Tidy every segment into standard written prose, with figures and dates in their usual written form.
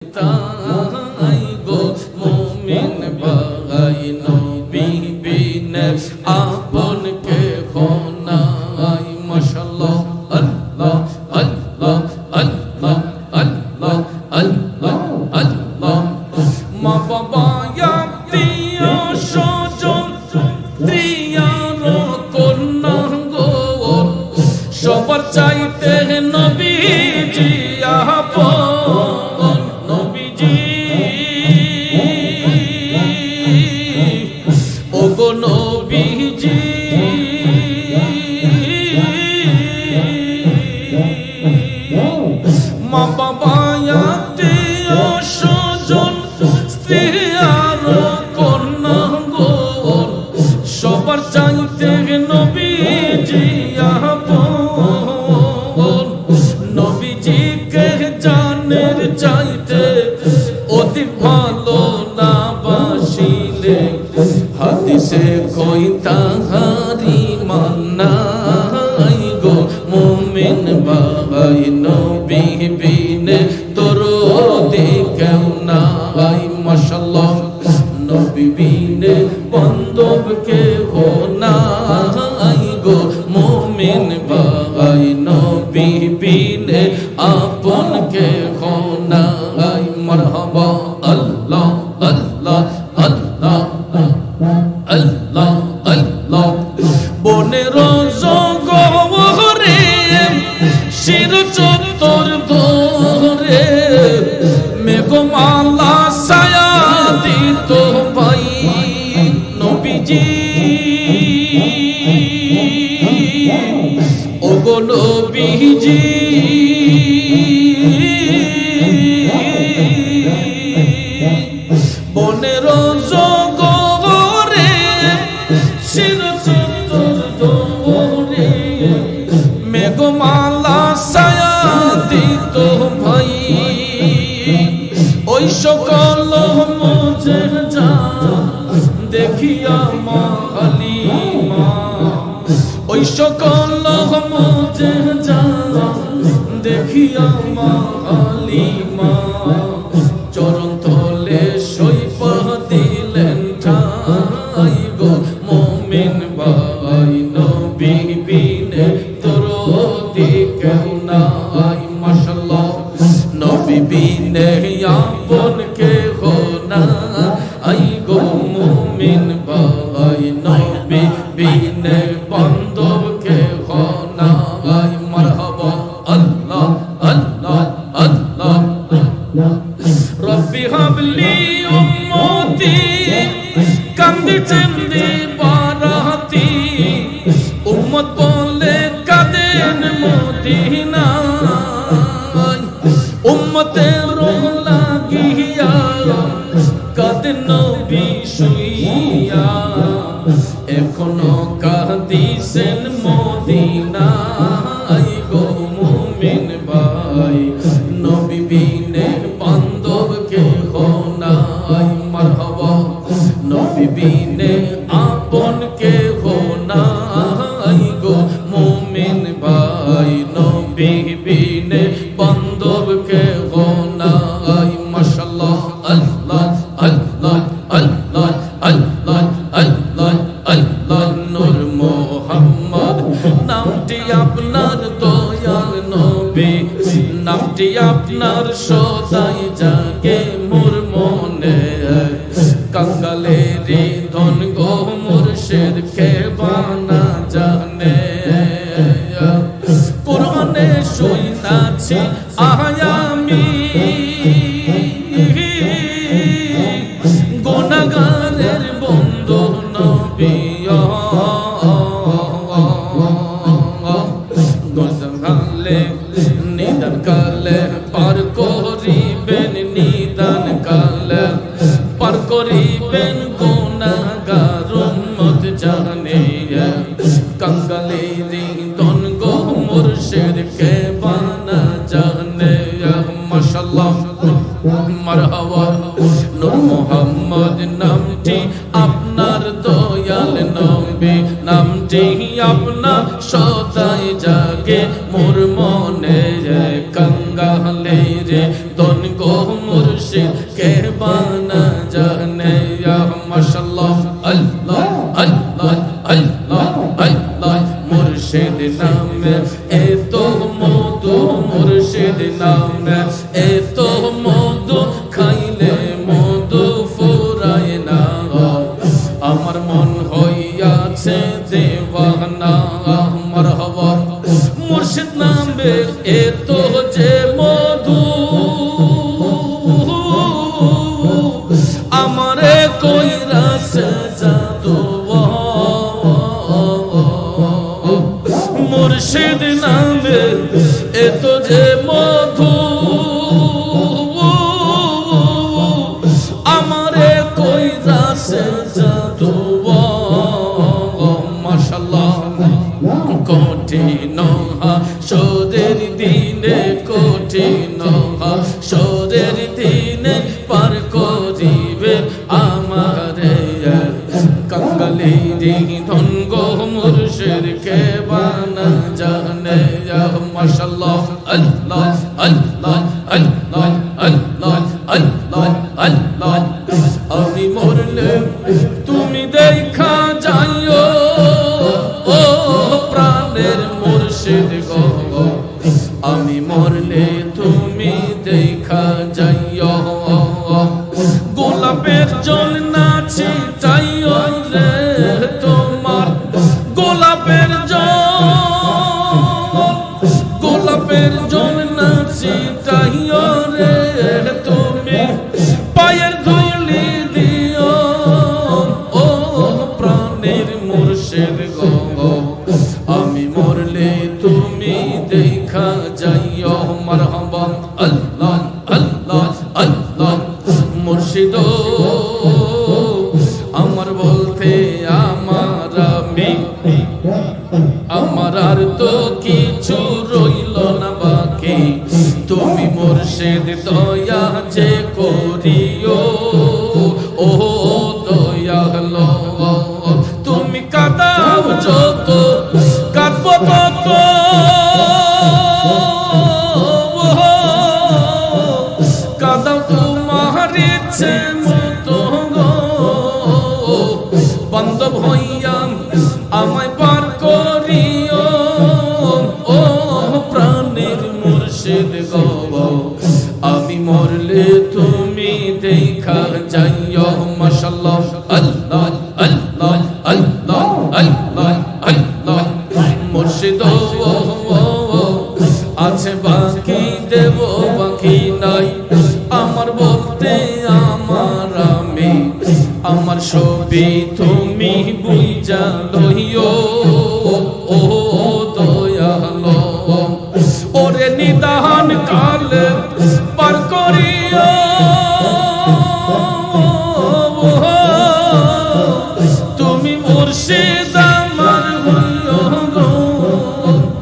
তাই গো মুমিন ভাই নবী বিনে আপন কে নাই মাশাআল্লাহ আল্লাহ আল্লাহ আল্লাহ আল্লাহ আল্লাহ আল্লাহ মা বাবা আত্মীয় স্বজন প্রিয়ার কন্যা গো সবার চাইতে নবীজি আপন নবীজি ওগো নবীজি মা বাবা আত্মীয় স্বজন স্ত্রী আর কন্যা গো সবার চাইতে নবীজি আপন নবীজিকে জানের চাইতে অতি ভালো না বাসিলে হাদিসে কই তাহারি মান্নাই গো মুমিন ভাই নবী বিনে তোর কেউ নাই মাশাআল্লাহ নবী বিনে বান্ধব কেহ নাই গো মুমিন ভাই নবী বিনে আপন কেহ নাই মারহাবা আল্লাহ আল্লাহ আল্লাহ আল্লাহ আল্লাহ বনের জগরে শির চত্বর ধরে মেঘমালা ছায়া দিত ভাই নবীজি ওগো নবীজি বনের জগরে শির চত্বর ধরে মেঘমালা ছায়া দিত ভাই ওই সকল মুজিজা দেখিয়া মা হালিমা ওই সকল মুজিজা দেখিয়া মা হালিমা চরণ তলে সইপা দিলেন ঠাই গো মুমিন ভাই নবী বিনে তোর কেউ নাই মাশাআল্লাহ নবী বিনে আপন কেহ নাই গো মুমিন ভাই নবী বিনে বান্ধব কেহ নাই মারহাবা আল্লাহ আল্লাহ আল্লাহ রব্বি হাবলি উম্মতি কান্দি চন্দি বারাতি উম্মত বলে কাদেন মদিনা উম্মতের লাগিয়া কাদেন নবী শুইয়া এখনো কাঁদিছেন মদিনায় গো মুমিন ভাই নবী বিনে বান্ধব কেহ নাই মারহাবা নবী বিনে আপন কেহ নাই গো মুমিন ভাই নবী বিনে বান্ধব কেহ নাই মাশাআল্লাহ আল্লাহ আল্লাহ আল্লাহ আল্লাহ আল্লাহ আল্লাহ নূর মুহাম্মদ নামটি আপনার দয়াল নবী নামটি আপনার সদাই জাগে মোর মনে কাঙ্গালের ধন গো মুর্শিদ কে বানা জানে কোরআনে শুনাছি আয়ামি গুনাহগারের বন্ধু নবী গোসলে নিদান কালে পার করিবেন নিদান কালে পার করিবেন গুনাহগার উম্মত জানে কাঙ্গালের ধন গো মুর্শিদ কে বানা জানে মাশাআল্লাহ মারহাবা নূর মুহাম্মদ নামটি আপনার দয়াল নবী নামটি আপনার সদাই জাগে মোর মনে কাঙ্গালের ধন গো মুর্শিদ मुर्शिद के बाना जाने या माशाल्लाह अल्लाह अल्लाह अल्लाह अल्लाह मुर्शिद नाम ए तो मधु मुर्शिद नाम ए तो मधु खाइले मधु ফুরায় না আমার মন হইয়াছে দেওয়ানা মারহাবা মুর্শিদ নামে এত যে মধু আমারে কইরাছে জাদু মুর্শিদ নামে এত যে মধু আমারে কইরাছে জাদু মাশাআল্লাহ কঠিন হাসরের দিনে কঠিন হাসরের দিনে পার করিবে আমারে कंगली धन गो मुर्शिद के बाना जाने या माशाल्लाह अल्लाह अल्लाह अल्लाह अल्लाह अल्लाह अल्लाह अभी मोरले तुमी देखा जाइयो ओ प्राणेर मुर्शिद गो अभी मोरले तुमी देखा जाइयो গোলাপের জল নাচি চাইও রে তোমার গোলাপের জল নাচি চাইও রে তুমি পায়ের ধুলি দিও ও প্রাণের মুর্শিদ গো আমি মরলে তুমি দেখা যাইও মারহাবা আল্লাহ আল্লাহ আল্লাহ মুর্শিদ আমার বলতে আমার আর তো কিছু রইল না বাকি তুমি মুর্শিদ দয়া যে করিও ও দয়ালো তুমি কাঁদাও যত কাঁদবো তত কাঁদাও তোমার ইচ্ছে মতো বান্ধব হইয়া আমায় পার করিও ও প্রাণের মুর্শিদ গো আমি মরলে তুমি দেখা যাইও মাশাআল্লাহ আল্লাহ আল্লাহ আল্লাহ আল্লাহ আল্লাহ মুর্শিদ আছে বাকি দেব বাকি নাই আমার বলতে আমার ছবি তুমি বুঝা লইও ও দয়ালো ওরে নিদান কালে পার করিও তুমি মুর্শিদ আমার হইও গো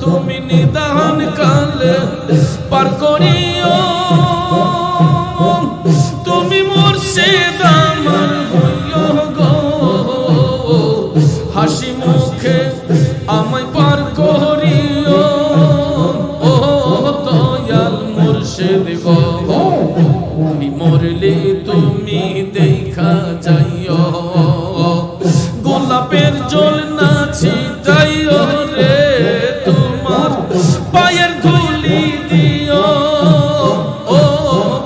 তুমি নিদান কালে পার করিও তুমি মুর্শিদ আমার হইও গো হাসি মুখে আমায় পার করিও ও দয়াল মুর্শিদ গো আমি মরলে তুমি দেখা যাইও গোলাপের জল নাচি যাইও রে তোমার পায়ের ধুলি দিও ও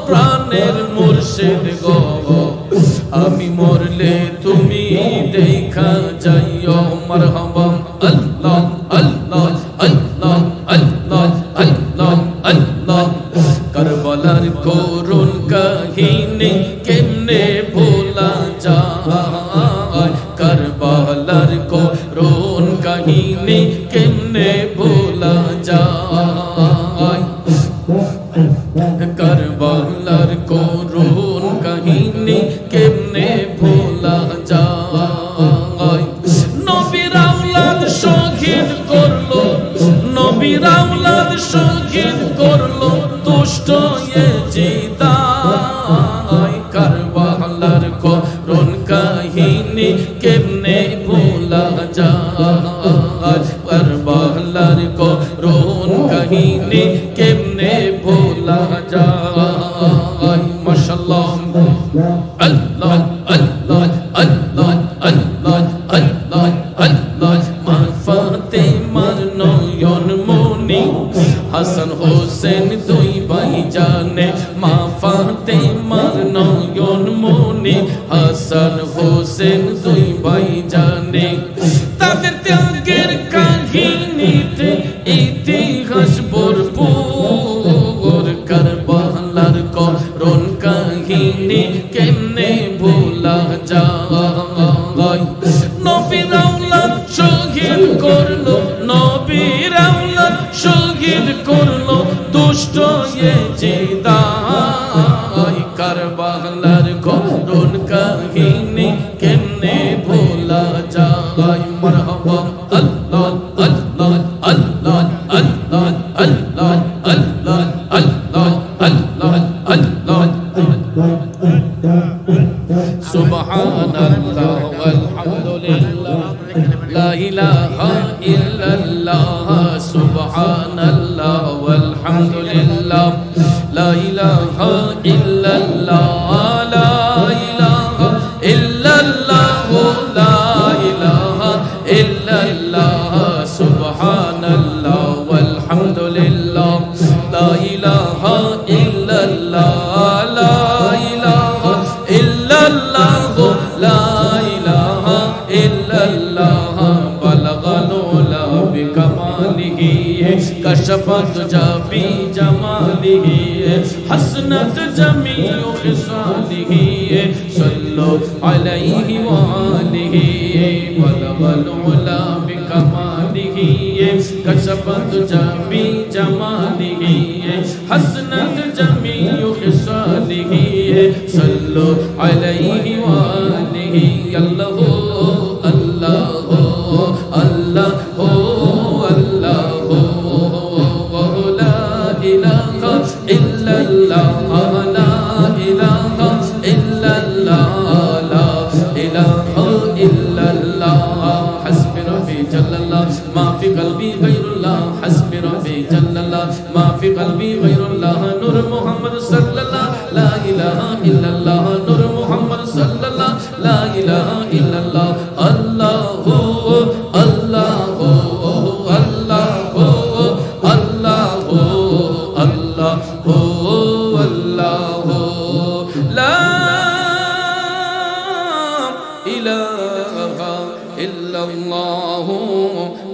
প্রাণের মুর্শিদ গো আমি মরলে তুমি দেখা যাইও মারহাবা আল্লাহ আল্লাহ আল্লাহ আল্লাহ আল্লাহ আল্লাহ কারবালার করুণ কাহিনী কেমনে ভোলা যায় কারবালার করুণ কাহিনী কেমনে ভোলা যায় কারবালার করুণ কাহিনী কেমনে ভোলা যায় নবীর আওলাদ শহীদ করলো নবীর আওলাদ শহীদ করলো দুষ্ট ইয়েজিদাই কারবালার করুণ কাহিনী কেমনে ভোলা যায় আল্লাহ আল্লাহ আল্লাহ আল্লাহ আল্লাহ আল্লাহ মা ফাতেমার নয়ন মনি হাসান হোসেন দুই ভাই জানে মা ফাতেমার নয়ন মনি হাসান হোসেন দুই ভাই জানে তাদের ত্যাগের কাহিনীতে ইতিহাস ভরপুর কারবালার করুণ কাহিনী কেমনে ভোলা যায় নবীর আওলাদ শহীদ করলো নবীর আওলাদ শহীদ করলো দুষ্ট ইয়েজিদাই কারবালার করুণ কাহিনী কেমনে ভোলা যায় মারহাবা আল্লাহ আল্লাহ আল্লাহ আল্লাহ আল্লাহ আল্লাহ আল্লাহ আল্লাহ আল্লাহ সুবহানাল্লাহ ওয়ালহামদুলিল্লাহ লা ইলাহা ইল্লাল্লাহ সুবহানাল্লাহ ওয়ালহামদুলিল্লাহ লা ইলাহা ইল্লাল্লাহ লা ইলাহা ইল্লাল্লাহ লা ইলাহা ইল্লাল্লাহ সুবহানাল্লাহ ওয়ালহামদুলিল্লাহ লা ইলাহা ইল্লাল্লাহ লা ইলাহা ইল্লাল্লাহ লা ইলাহা ইল্লাল্লাহ বালাগাল উলা বিকামালিহি কাশাফাত জাবি জামালিহি হাসনাত জামিউ খিসালিহি সাল্লু আলাইহি ওয়া আলিহি বালাগাল উলা বিকামালিহি কাশাফাত জাবি জামালিহি হাসনাত জামিউ খিসালিহি সাল্লু আলাইহি ওয়া আলিহি আল্লাহু আল্লাহু আল্লাহু আল্লাহু লা ইলাহা ইল্লাল্লাহ লা ইলাহা ইল্লাল্লাহ লা ইলাহা ইল্লাল্লাহ হাসবি রাব্বি জাল্লাল্লাহ মা ফি কলবি গায়রুল্লাহ হাসবি রাব্বি জাল্লাল্লাহ মা ফি কলবি গায়রুল্লাহ নূর মুহাম্মদ সাল্লাল্লাহ লা ইলাহা ইল্লাল্লাহ নূর মুহাম্মদ সাল্লাল্লাহ লা ইলাহা ইল্লাল্লাহ আল্লাহু আল্লাহু আল্লাহু আল্লাহু আল্লাহু আল্লাহু লা ইলাহা ইল্লাল্লাহ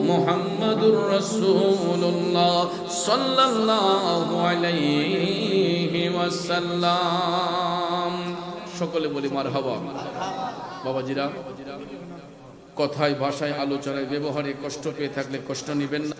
মুহাম্মাদুর রাসূলুল্লাহ সাল্লাল্লাহু আলাইহি ওয়াসাল্লাম সকলে বলি মারহাবা বাবাজিরা কথায় ভাষায় আলোচনায় ব্যবহারে কষ্ট পেয়ে থাকলে কষ্ট নেবেন না।